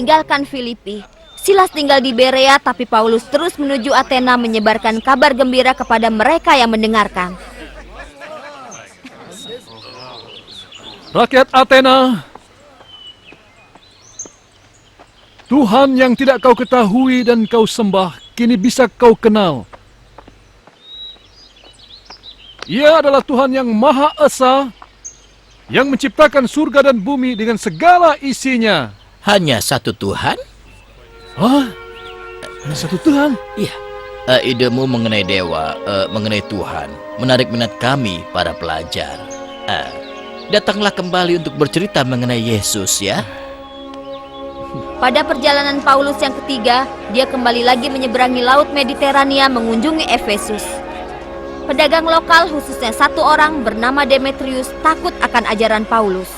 meninggalkan Filipi. Silas tinggal di Berea, tapi Paulus terus menuju Athena menyebarkan kabar gembira kepada mereka yang mendengarkan. Rakyat Athena, Tuhan yang tidak kau ketahui dan kau sembah, kini bisa kau kenal. Ia adalah Tuhan yang Maha Esa, yang menciptakan surga dan bumi dengan segala isinya. Hanya satu Tuhan? Hah? Hanya satu Tuhan? Iya. Idemu mengenai dewa, mengenai Tuhan, menarik minat kami, para pelajar. Datanglah kembali untuk bercerita mengenai Yesus, ya. Pada perjalanan Paulus yang ketiga, dia kembali lagi menyeberangi Laut Mediterania mengunjungi Efesus. Pedagang lokal, khususnya satu orang bernama Demetrius, takut akan ajaran Paulus.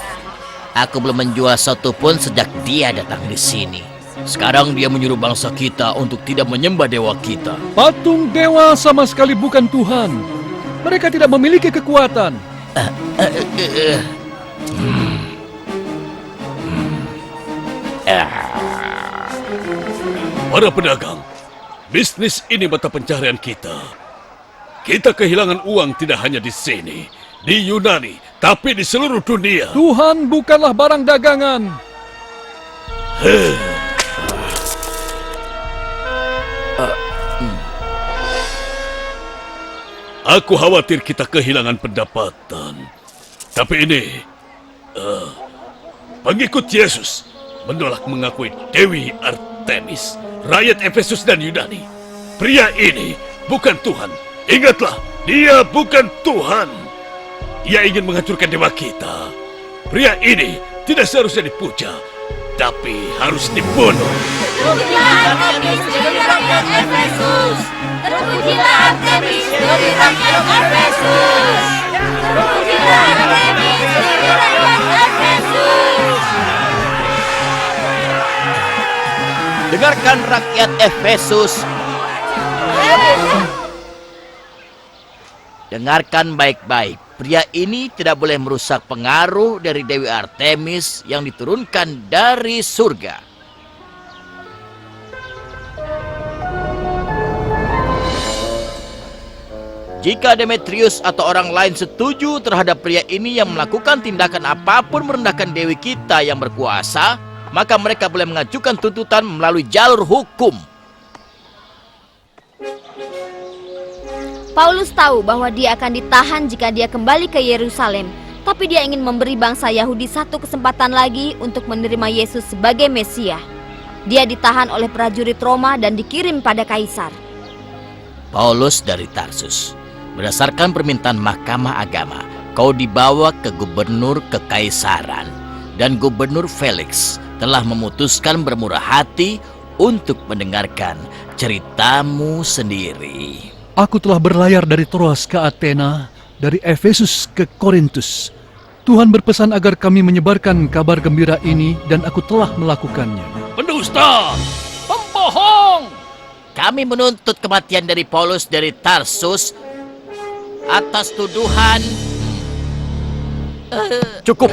Aku belum menjual satu pun sejak dia datang di sini. Sekarang dia menyuruh bangsa kita untuk tidak menyembah dewa kita. Patung dewa sama sekali bukan Tuhan. Mereka tidak memiliki kekuatan. Para pedagang, bisnis ini mata pencaharian kita. Kita kehilangan uang tidak hanya di sini, di Yunani, tapi di seluruh dunia. Tuhan bukanlah barang dagangan. Aku khawatir kita kehilangan pendapatan. Tapi ini, pengikut Yesus menolak mengakui Dewi Artemis, rakyat Efesus dan Yunani. Pria ini bukan Tuhan. Ingatlah, dia bukan Tuhan. Ia ingin menghancurkan dewa kita. Pria ini tidak seharusnya dipuja, tapi harus dibunuh. Terpujilah Artemis dari rakyat Efesus. Terpujilah Artemis dari rakyat Efesus. Terpujilah Artemis dari rakyat Efesus. Dengarkan rakyat Efesus. Dengarkan baik-baik. Pria ini tidak boleh merusak pengaruh dari Dewi Artemis yang diturunkan dari surga. Jika Demetrius atau orang lain setuju terhadap pria ini yang melakukan tindakan apapun merendahkan dewi kita yang berkuasa, maka mereka boleh mengajukan tuntutan melalui jalur hukum. Paulus tahu bahwa dia akan ditahan jika dia kembali ke Yerusalem, tapi dia ingin memberi bangsa Yahudi satu kesempatan lagi untuk menerima Yesus sebagai Mesia. Dia ditahan oleh prajurit Roma dan dikirim pada Kaisar. Paulus dari Tarsus, berdasarkan permintaan Mahkamah Agama, kau dibawa ke gubernur kekaisaran, dan Gubernur Felix telah memutuskan bermurah hati untuk mendengarkan ceritamu sendiri. Aku telah berlayar dari Troas ke Athena, dari Efesus ke Korintus. Tuhan berpesan agar kami menyebarkan kabar gembira ini dan aku telah melakukannya. Pendusta! Pembohong! Kami menuntut kematian dari Paulus dari Tarsus atas tuduhan... Cukup!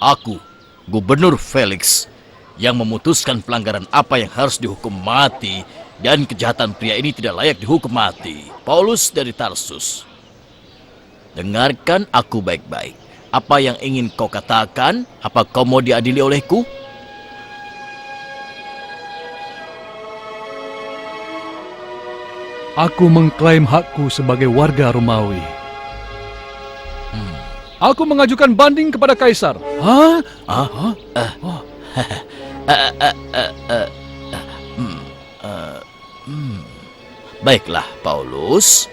Aku, Gubernur Felix, yang memutuskan pelanggaran apa yang harus dihukum mati, dan kejahatan pria ini tidak layak dihukum mati. Paulus dari Tarsus. Dengarkan aku baik-baik. Apa yang ingin kau katakan? Apa kau mau diadili olehku? Aku mengklaim hakku sebagai warga Romawi. Aku mengajukan banding kepada Kaisar. Hah? Baiklah, Paulus.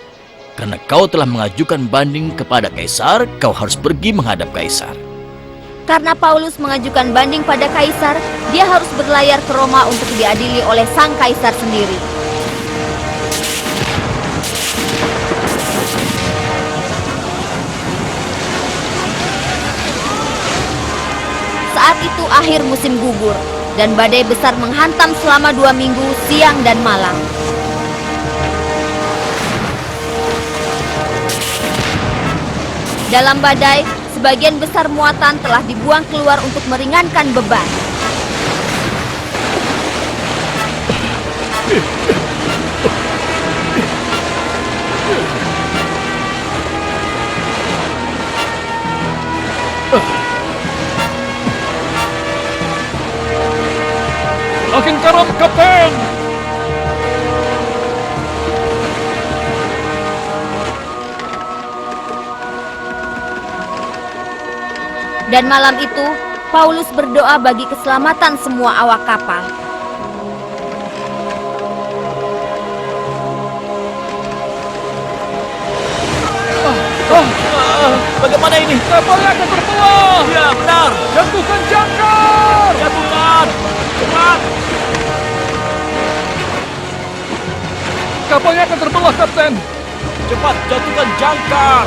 Karena kau telah mengajukan banding kepada Kaisar, kau harus pergi menghadap Kaisar. Karena Paulus mengajukan banding pada Kaisar, dia harus berlayar ke Roma untuk diadili oleh sang Kaisar sendiri. Saat itu akhir musim gugur, dan badai besar menghantam selama 2 minggu, siang dan malam. Dalam badai, sebagian besar muatan telah dibuang keluar untuk meringankan beban. Makin karam, Kapten! Dan malam itu, Paulus berdoa bagi keselamatan semua awak kapal. Bagaimana ini? Kapalnya akan terbelah! Ya, benar. Jatuhkan jangkar! Jatuhkan. Cepat. Kapalnya akan terbelah, Kapten! Cepat jatuhkan jangkar.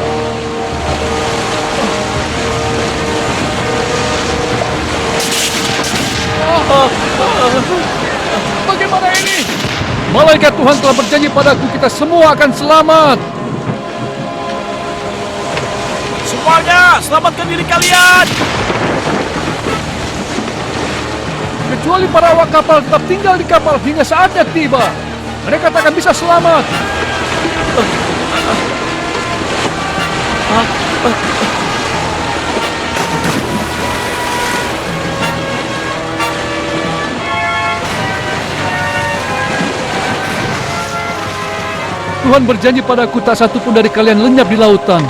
Bagaimana ini? Malaikat Tuhan telah berjanji padaku kita semua akan selamat. Semuanya, selamatkan diri kalian. Kecuali para awak kapal tetap tinggal di kapal hingga saatnya tiba. Mereka tak akan bisa selamat. Tuhan berjanji padaku tak satu pun dari kalian lenyap di lautan.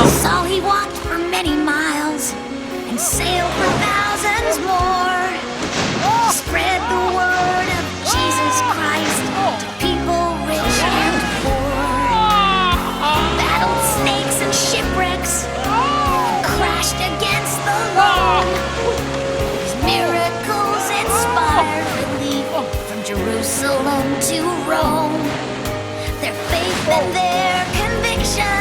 So he walked for many miles and sailed for thousands more to spread the word of Jesus Christ to people rich and poor. Battled snakes and shipwrecks, crashed against the law. His miracles inspired belief from Jerusalem to Rome. Their faith and their conviction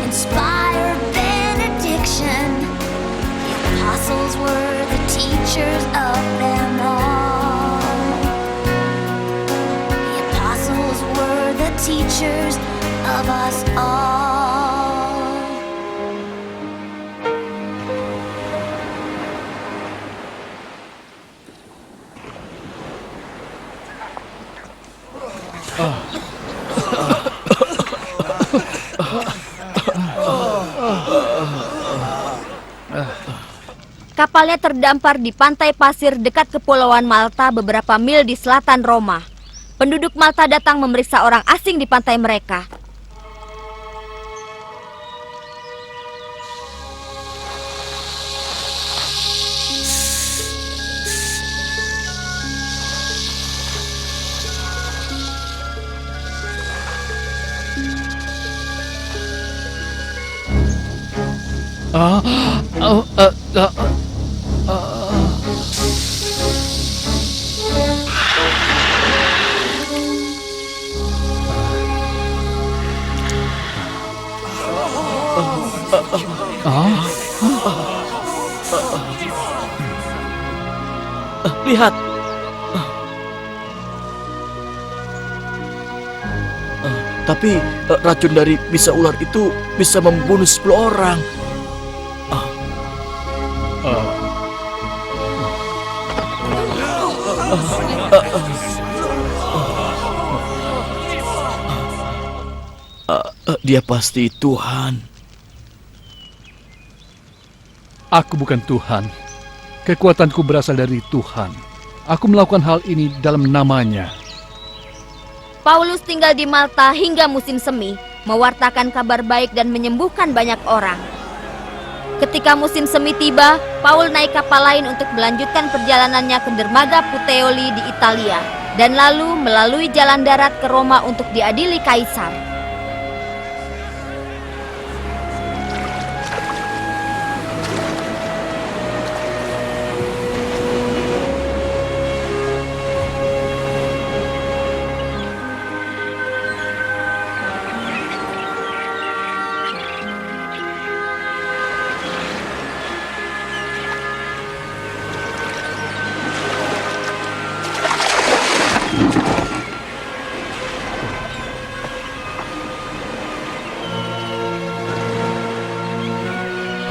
inspired benediction. The apostles were the teachers of them all. The apostles were the teachers of us all. Kapalnya terdampar di pantai pasir dekat kepulauan Malta beberapa mil di selatan Roma. Penduduk Malta datang memeriksa orang asing di pantai mereka. Lihat. Tapi racun dari bisa ular itu bisa membunuh 10 orang. Dia pasti Tuhan. Aku bukan Tuhan. Kekuatanku berasal dari Tuhan. Aku melakukan hal ini dalam namanya. Paulus tinggal di Malta hingga musim semi, mewartakan kabar baik dan menyembuhkan banyak orang. Ketika musim semi tiba, Paul naik kapal lain untuk melanjutkan perjalanannya ke dermaga Puteoli di Italia, dan lalu melalui jalan darat ke Roma untuk diadili Kaisar.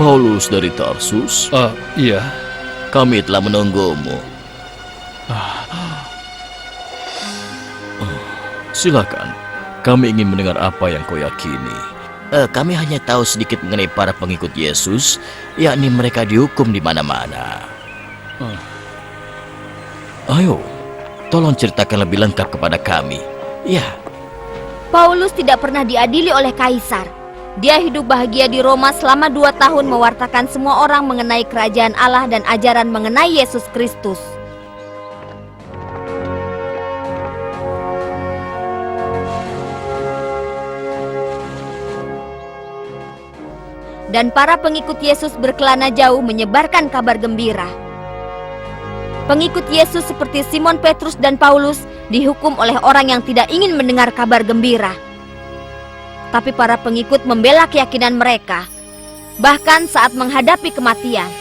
Paulus dari Tarsus, Iya. kami telah menunggumu. Silakan, kami ingin mendengar apa yang kau yakini. Kami hanya tahu sedikit mengenai para pengikut Yesus, yakni mereka dihukum di mana-mana. Ayo, tolong ceritakan lebih lengkap kepada kami. Ya, Paulus tidak pernah diadili oleh kaisar. Dia hidup bahagia di Roma selama 2 tahun mewartakan semua orang mengenai kerajaan Allah dan ajaran mengenai Yesus Kristus. Dan para pengikut Yesus berkelana jauh menyebarkan kabar gembira. Pengikut Yesus seperti Simon Petrus dan Paulus dihukum oleh orang yang tidak ingin mendengar kabar gembira. Tapi para pengikut membela keyakinan mereka, bahkan saat menghadapi kematian.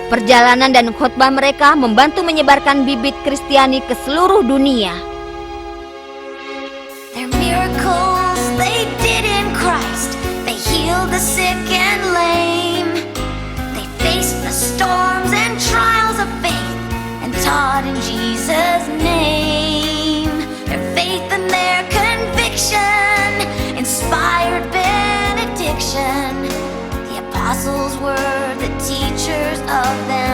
Perjalanan dan khotbah mereka membantu menyebarkan bibit Kristiani ke seluruh dunia. Their miracles they did in Christ. They healed the sick and lame. They faced the storms and trials of faith and taught in Jesus' name. Their faith and their conviction inspired benediction. The apostles were the teachers of them.